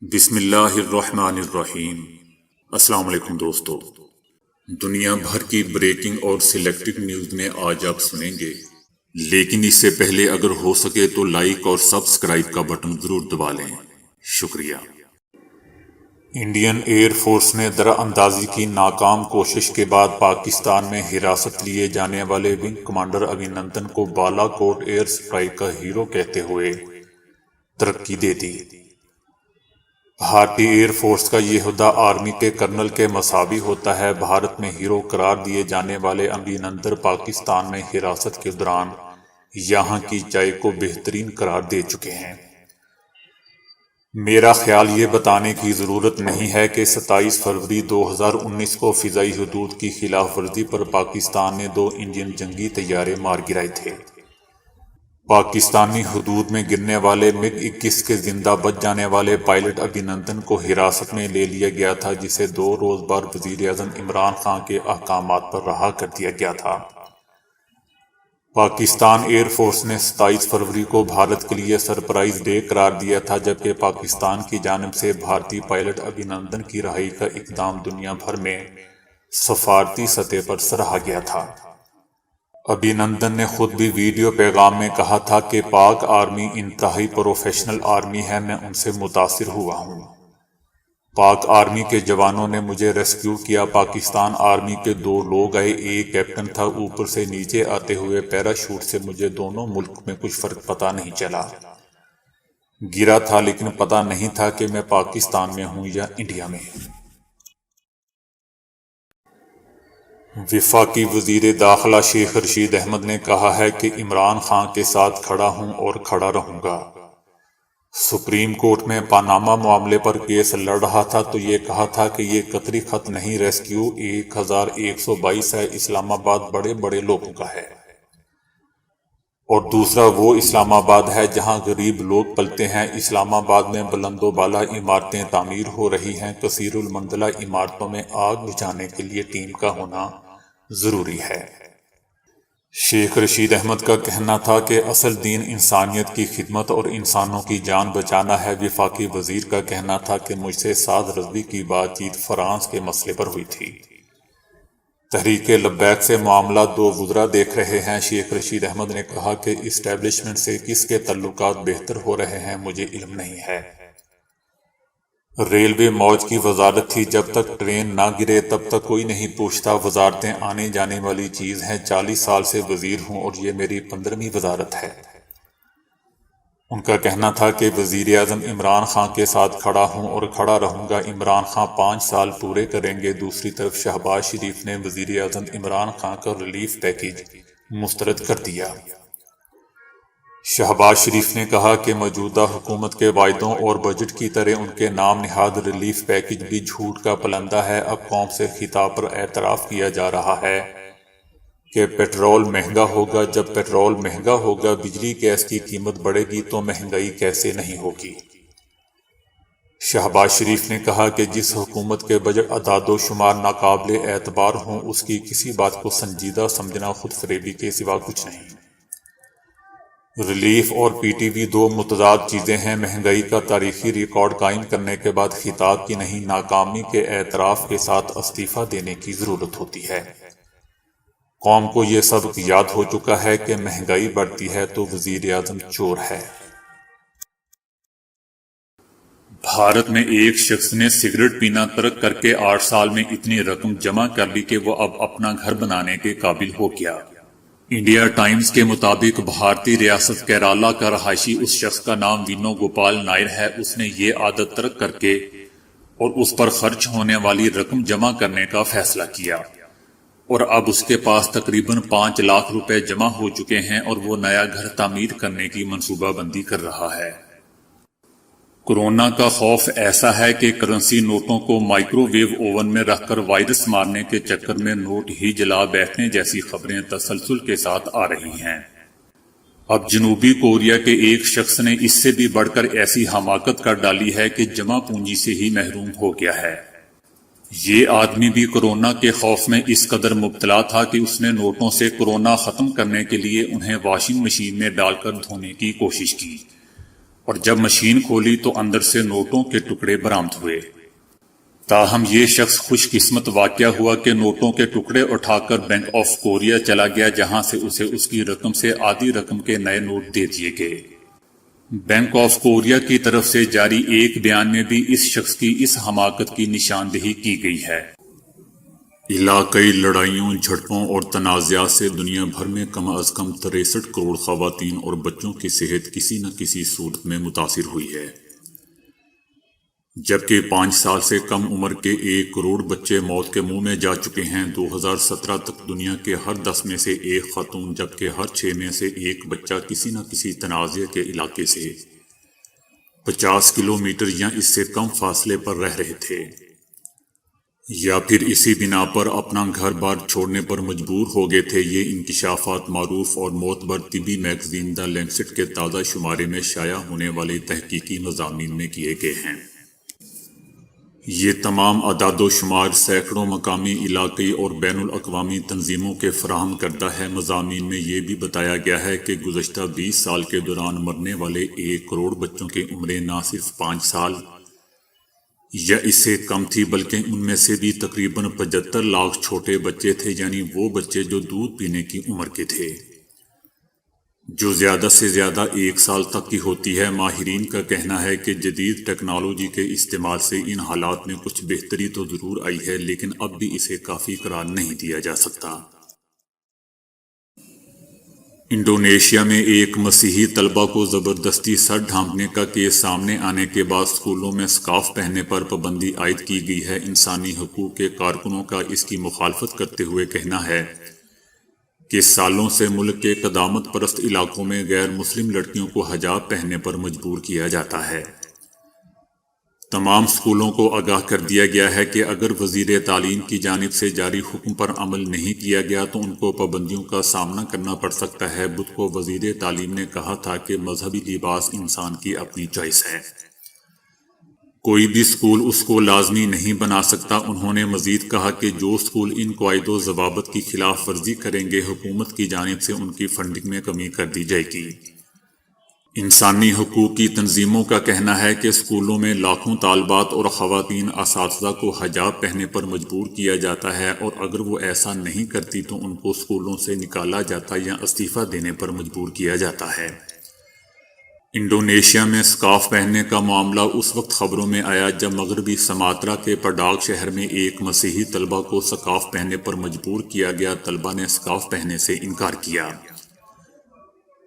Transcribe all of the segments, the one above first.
بسم اللہ الرحمن الرحیم۔ السلام علیکم دوستو، دنیا بھر کی بریکنگ اور سلیکٹڈ نیوز میں آج آپ سنیں گے، لیکن اس سے پہلے اگر ہو سکے تو لائک اور سبسکرائب کا بٹن ضرور دبا لیں، شکریہ۔ انڈین ایئر فورس نے درہ اندازی کی ناکام کوشش کے بعد پاکستان میں حراست لیے جانے والے ونگ کمانڈر ابھینندن کو بالا کوٹ ایئر اسٹرائیک کا ہیرو کہتے ہوئے ترقی دے دی۔ بھارتی ایئر فورس کا یہ عہدہ آرمی کے کرنل کے مساوی ہوتا ہے۔ بھارت میں ہیرو قرار دیے جانے والے ابھینندن پاکستان میں حراست کے دوران یہاں کی چائے کو بہترین قرار دے چکے ہیں۔ میرا خیال یہ بتانے کی ضرورت نہیں ہے کہ 27 فروری 2019 کو فضائی حدود کی خلاف ورزی پر پاکستان نے 2 انڈین جنگی طیارے مار گرائے تھے۔ پاکستانی حدود میں گرنے والے MiG 21 کے زندہ بچ جانے والے پائلٹ ابھینندن کو حراست میں لے لیا گیا تھا، جسے 2 روز بعد وزیر اعظم عمران خان کے احکامات پر رہا کر دیا گیا تھا۔ پاکستان ایئر فورس نے 27 فروری کو بھارت کے لیے سرپرائز ڈے قرار دیا تھا، جبکہ پاکستان کی جانب سے بھارتی پائلٹ ابھینندن کی رہائی کا اقدام دنیا بھر میں سفارتی سطح پر سراہا گیا تھا۔ ابھینندن نے خود بھی ویڈیو پیغام میں کہا تھا کہ پاک آرمی انتہائی پروفیشنل آرمی ہے، میں ان سے متاثر ہوا ہوں۔ پاک آرمی کے جوانوں نے مجھے ریسکیو کیا۔ پاکستان آرمی کے 2 لوگ آئے، ایک کیپٹن تھا۔ اوپر سے نیچے آتے ہوئے پیراشوٹ سے مجھے دونوں ملک میں کچھ فرق پتہ نہیں چلا۔ گرا تھا لیکن پتہ نہیں تھا کہ میں پاکستان میں ہوں یا انڈیا میں۔ وفاقی وزیر داخلہ شیخ رشید احمد نے کہا ہے کہ عمران خان کے ساتھ کھڑا ہوں اور کھڑا رہوں گا۔ سپریم کورٹ میں پاناما معاملے پر کیس لڑ رہا تھا تو یہ کہا تھا کہ یہ قطری خط نہیں، ریسکیو 1122 ہے، اسلام آباد بڑے بڑے لوگوں کا ہے، اور دوسرا وہ اسلام آباد ہے جہاں غریب لوگ پلتے ہیں۔ اسلام آباد میں بلند و بالا عمارتیں تعمیر ہو رہی ہیں، کثیر المنزلہ عمارتوں میں آگ بجھانے کے لیے ٹیم کا ہونا ضروری ہے۔ شیخ رشید احمد کا کہنا تھا کہ اصل دین انسانیت کی خدمت اور انسانوں کی جان بچانا ہے۔ وفاقی وزیر کا کہنا تھا کہ مجھ سے سعد رضوی کی بات چیت فرانس کے مسئلے پر ہوئی تھی۔ تحریک لبیک سے معاملہ 2 وزراء دیکھ رہے ہیں۔ شیخ رشید احمد نے کہا کہ اسٹیبلشمنٹ سے کس کے تعلقات بہتر ہو رہے ہیں مجھے علم نہیں ہے۔ ریلوے موج کی وزارت تھی، جب تک ٹرین نہ گرے تب تک کوئی نہیں پوچھتا۔ وزارتیں آنے جانے والی چیز ہیں۔ 40 سال سے وزیر ہوں اور یہ میری 15ویں وزارت ہے۔ ان کا کہنا تھا کہ وزیر اعظم عمران خان کے ساتھ کھڑا ہوں اور کھڑا رہوں گا۔ عمران خان 5 سال پورے کریں گے۔ دوسری طرف شہباز شریف نے وزیر اعظم عمران خان کا ریلیف پیکیج مسترد کر دیا۔ شہباز شریف نے کہا کہ موجودہ حکومت کے وعدوں اور بجٹ کی طرح ان کے نام نہاد ریلیف پیکیج بھی جھوٹ کا پلندہ ہے۔ اب قوم سے خطاب پر اعتراف کیا جا رہا ہے کہ پیٹرول مہنگا ہوگا۔ جب پیٹرول مہنگا ہوگا، بجلی گیس کی قیمت بڑھے گی تو مہنگائی کیسے نہیں ہوگی؟ شہباز شریف نے کہا کہ جس حکومت کے بجٹ اعداد و شمار ناقابل اعتبار ہوں، اس کی کسی بات کو سنجیدہ سمجھنا خود فریبی کے سوا کچھ نہیں۔ ریلیف اور PTV 2 متضاد چیزیں ہیں۔ مہنگائی کا تاریخی ریکارڈ قائم کرنے کے بعد خطاب کی نہیں، ناکامی کے اعتراف کے ساتھ استعفیٰ دینے کی ضرورت ہوتی ہے۔ قوم کو یہ سبق یاد ہو چکا ہے کہ مہنگائی بڑھتی ہے تو وزیر اعظم چور ہے۔ بھارت میں ایک شخص نے سگریٹ پینا ترک کر کے 8 سال میں اتنی رقم جمع کر لی کہ وہ اب اپنا گھر بنانے کے قابل ہو گیا۔ انڈیا ٹائمز کے مطابق بھارتی ریاست کیرالہ کا رہائشی اس شخص کا نام وینو گوپال نائر ہے۔ اس نے یہ عادت ترک کر کے اور اس پر خرچ ہونے والی رقم جمع کرنے کا فیصلہ کیا، اور اب اس کے پاس تقریباً 5 لاکھ روپے جمع ہو چکے ہیں اور وہ نیا گھر تعمیر کرنے کی منصوبہ بندی کر رہا ہے۔ کورونا کا خوف ایسا ہے کہ کرنسی نوٹوں کو مائکرو ویو اوون میں رکھ کر وائرس مارنے کے چکر میں نوٹ ہی جلا بیٹھنے جیسی خبریں تسلسل کے ساتھ آ رہی ہیں۔ اب جنوبی کوریا کے ایک شخص نے اس سے بھی بڑھ کر ایسی حماقت کر ڈالی ہے کہ جمع پونجی سے ہی محروم ہو گیا ہے۔ یہ آدمی بھی کورونا کے خوف میں اس قدر مبتلا تھا کہ اس نے نوٹوں سے کورونا ختم کرنے کے لیے انہیں واشنگ مشین میں ڈال کر دھونے کی کوشش کی۔ اور جب مشین کھولی تو اندر سے نوٹوں کے ٹکڑے برآمد ہوئے۔ تاہم یہ شخص خوش قسمت واقع ہوا کہ نوٹوں کے ٹکڑے اٹھا کر بینک آف کوریا چلا گیا، جہاں سے اسے اس کی رقم سے آدھی رقم کے نئے نوٹ دے دیے گئے۔ بینک آف کوریا کی طرف سے جاری ایک بیان میں بھی اس شخص کی اس حماقت کی نشاندہی کی گئی ہے۔ علاقائی لڑائیوں، جھڑپوں اور تنازعات سے دنیا بھر میں کم از کم 63 کروڑ خواتین اور بچوں کی صحت کسی نہ کسی صورت میں متاثر ہوئی ہے، جبکہ 5 سال سے کم عمر کے 1 کروڑ بچے موت کے منہ میں جا چکے ہیں۔ 2017 تک دنیا کے ہر 10 میں سے 1 خاتون جبکہ ہر 6 میں سے 1 بچہ کسی نہ کسی تنازع کے علاقے سے 50 کلومیٹر یا اس سے کم فاصلے پر رہ رہے تھے، یا پھر اسی بنا پر اپنا گھر بار چھوڑنے پر مجبور ہو گئے تھے۔ یہ انکشافات معروف اور معتبر طبی میگزین دی لینسٹ کے تازہ شمارے میں شائع ہونے والے تحقیقی مضامین میں کیے گئے ہیں۔ یہ تمام اعداد و شمار سینکڑوں مقامی، علاقائی اور بین الاقوامی تنظیموں کے فراہم کردہ ہے۔ مضامین میں یہ بھی بتایا گیا ہے کہ گزشتہ 20 سال کے دوران مرنے والے 1 کروڑ بچوں کی عمریں نہ صرف 5 سال یا اس سے کم تھی، بلکہ ان میں سے بھی تقریباً 75 لاکھ چھوٹے بچے تھے، یعنی وہ بچے جو دودھ پینے کی عمر کے تھے، جو زیادہ سے زیادہ 1 سال تک کی ہوتی ہے۔ ماہرین کا کہنا ہے کہ جدید ٹیکنالوجی کے استعمال سے ان حالات میں کچھ بہتری تو ضرور آئی ہے، لیکن اب بھی اسے کافی قرار نہیں دیا جا سکتا۔ انڈونیشیا میں ایک مسیحی طلبہ کو زبردستی سر ڈھانپنے کا کیس سامنے آنے کے بعد اسکولوں میں سکارف پہننے پر پابندی عائد کی گئی ہے۔ انسانی حقوق کے کارکنوں کا اس کی مخالفت کرتے ہوئے کہنا ہے کہ سالوں سے ملک کے قدامت پرست علاقوں میں غیر مسلم لڑکیوں کو حجاب پہننے پر مجبور کیا جاتا ہے۔ تمام اسکولوں کو آگاہ کر دیا گیا ہے کہ اگر وزیر تعلیم کی جانب سے جاری حکم پر عمل نہیں کیا گیا تو ان کو پابندیوں کا سامنا کرنا پڑ سکتا ہے۔ بدھ کو وزیر تعلیم نے کہا تھا کہ مذہبی لباس انسان کی اپنی چوائس ہے، کوئی بھی اسکول اس کو لازمی نہیں بنا سکتا۔ انہوں نے مزید کہا کہ جو اسکول ان قواعد و ضوابط کی خلاف ورزی کریں گے، حکومت کی جانب سے ان کی فنڈنگ میں کمی کر دی جائے گی۔ انسانی حقوق کی تنظیموں کا کہنا ہے کہ اسکولوں میں لاکھوں طالبات اور خواتین اساتذہ کو حجاب پہننے پر مجبور کیا جاتا ہے، اور اگر وہ ایسا نہیں کرتی تو ان کو اسکولوں سے نکالا جاتا یا استعفیٰ دینے پر مجبور کیا جاتا ہے۔ انڈونیشیا میں سکارف پہننے کا معاملہ اس وقت خبروں میں آیا جب مغربی سماترا کے پڈاگ شہر میں ایک مسیحی طلبہ کو سکارف پہننے پر مجبور کیا گیا۔ طلبہ نے سکارف پہننے سے انکار کیا۔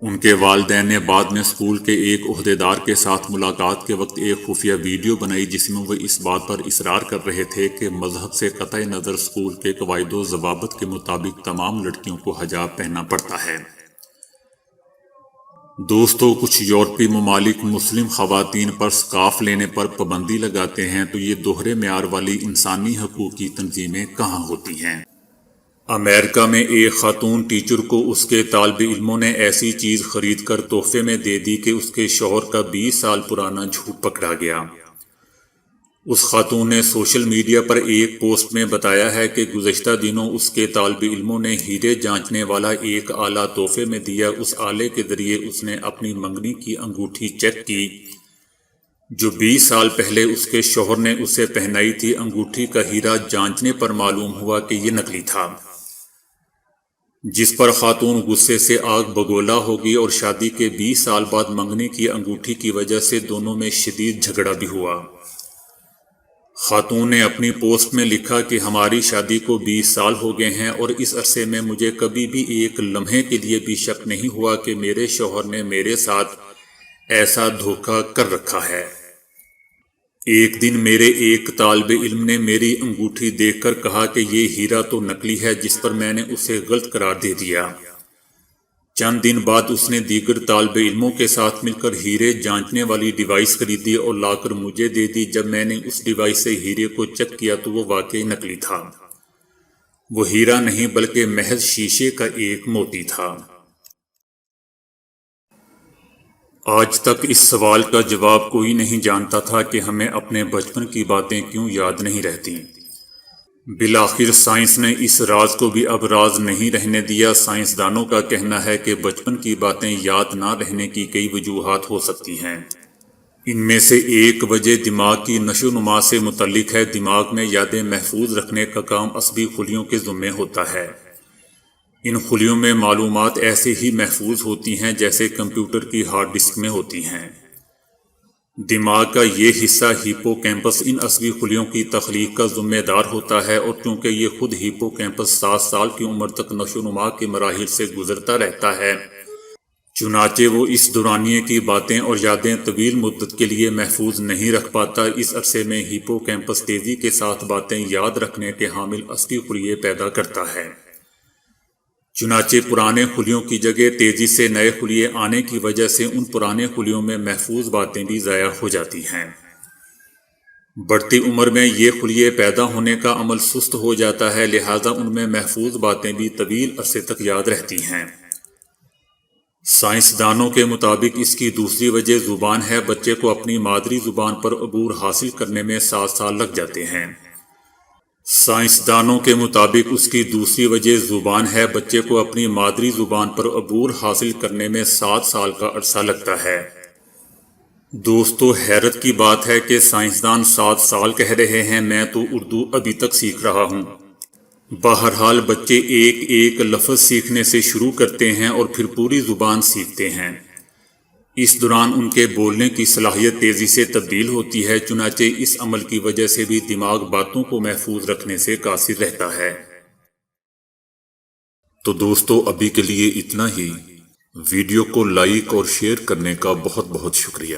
ان کے والدین نے بعد میں اسکول کے ایک عہدیدار کے ساتھ ملاقات کے وقت ایک خفیہ ویڈیو بنائی جس میں وہ اس بات پر اصرار کر رہے تھے کہ مذہب سے قطع نظر اسکول کے قواعد و ضوابط کے مطابق تمام لڑکیوں کو حجاب پہننا پڑتا ہے۔ دوستو، کچھ یورپی ممالک مسلم خواتین پر سکارف لینے پر پابندی لگاتے ہیں تو یہ دوہرے معیار والی انسانی حقوق کی تنظیمیں کہاں ہوتی ہیں؟ امریکہ میں ایک خاتون ٹیچر کو اس کے طالب علموں نے ایسی چیز خرید کر تحفے میں دے دی کہ اس کے شوہر کا 20 سال پرانا جھوٹ پکڑا گیا۔ اس خاتون نے سوشل میڈیا پر ایک پوسٹ میں بتایا ہے کہ گزشتہ دنوں اس کے طالب علموں نے ہیرے جانچنے والا ایک آلہ تحفے میں دیا۔ اس آلے کے ذریعے اس نے اپنی منگنی کی انگوٹھی چیک کی جو 20 سال پہلے اس کے شوہر نے اسے پہنائی تھی۔ انگوٹھی کا ہیرا جانچنے پر معلوم ہوا کہ یہ نکلی تھا، جس پر خاتون غصے سے آگ بگولا ہو گئی اور شادی کے 20 سال بعد منگنی کی انگوٹھی کی وجہ سے دونوں میں شدید جھگڑا بھی ہوا۔ خاتون نے اپنی پوسٹ میں لکھا کہ ہماری شادی کو 20 سال ہو گئے ہیں اور اس عرصے میں مجھے کبھی بھی ایک لمحے کے لیے بھی شک نہیں ہوا کہ میرے شوہر نے میرے ساتھ ایسا دھوکہ کر رکھا ہے۔ ایک دن میرے ایک طالب علم نے میری انگوٹھی دیکھ کر کہا کہ یہ ہیرا تو نکلی ہے، جس پر میں نے اسے غلط قرار دے دیا۔ چند دن بعد اس نے دیگر طالب علموں کے ساتھ مل کر ہیرے جانچنے والی ڈیوائس خریدی اور لا کر مجھے دے دی۔ جب میں نے اس ڈیوائس سے ہیرے کو چیک کیا تو وہ واقعی نکلی تھا۔ وہ ہیرا نہیں بلکہ محض شیشے کا ایک موتی تھا۔ آج تک اس سوال کا جواب کوئی نہیں جانتا تھا کہ ہمیں اپنے بچپن کی باتیں کیوں یاد نہیں رہتی۔ بالآخر سائنس نے اس راز کو بھی اب راز نہیں رہنے دیا۔ سائنسدانوں کا کہنا ہے کہ بچپن کی باتیں یاد نہ رہنے کی کئی وجوہات ہو سکتی ہیں۔ ان میں سے ایک وجہ دماغ کی نشو و نما سے متعلق ہے۔ دماغ میں یادیں محفوظ رکھنے کا کام عصبی خلیوں کے ذمے ہوتا ہے۔ ان خلیوں میں معلومات ایسے ہی محفوظ ہوتی ہیں جیسے کمپیوٹر کی ہارڈ ڈسک میں ہوتی ہیں۔ دماغ کا یہ حصہ ہیپو کیمپس ان عصبی خلیوں کی تخلیق کا ذمہ دار ہوتا ہے، اور چونکہ یہ خود ہیپو کیمپس 7 سال کی عمر تک نشو و نما کے مراحل سے گزرتا رہتا ہے، چنانچہ وہ اس دورانیے کی باتیں اور یادیں طویل مدت کے لیے محفوظ نہیں رکھ پاتا۔ اس عرصے میں ہیپو کیمپس تیزی کے ساتھ باتیں یاد رکھنے کے حامل عصبی خلیے پیدا کرتا ہے، چنانچہ پرانے خلیوں کی جگہ تیزی سے نئے خلیے آنے کی وجہ سے ان پرانے خلیوں میں محفوظ باتیں بھی ضائع ہو جاتی ہیں۔ بڑھتی عمر میں یہ خلیے پیدا ہونے کا عمل سست ہو جاتا ہے، لہذا ان میں محفوظ باتیں بھی طویل عرصے تک یاد رہتی ہیں۔ سائنسدانوں کے مطابق اس کی دوسری وجہ زبان ہے۔ بچے کو اپنی مادری زبان پر عبور حاصل کرنے میں 7 سال لگ جاتے ہیں۔ سائنسدانوں کے مطابق اس کی دوسری وجہ زبان ہے۔ بچے کو اپنی مادری زبان پر عبور حاصل کرنے میں 7 سال کا عرصہ لگتا ہے۔ دوستو، حیرت کی بات ہے کہ سائنسدان 7 سال کہہ رہے ہیں، میں تو اردو ابھی تک سیکھ رہا ہوں۔ بہرحال بچے ایک ایک لفظ سیکھنے سے شروع کرتے ہیں اور پھر پوری زبان سیکھتے ہیں۔ اس دوران ان کے بولنے کی صلاحیت تیزی سے تبدیل ہوتی ہے، چنانچہ اس عمل کی وجہ سے بھی دماغ باتوں کو محفوظ رکھنے سے قاصر رہتا ہے۔ تو دوستو، ابھی کے لیے اتنا ہی۔ ویڈیو کو لائک اور شیئر کرنے کا بہت بہت شکریہ۔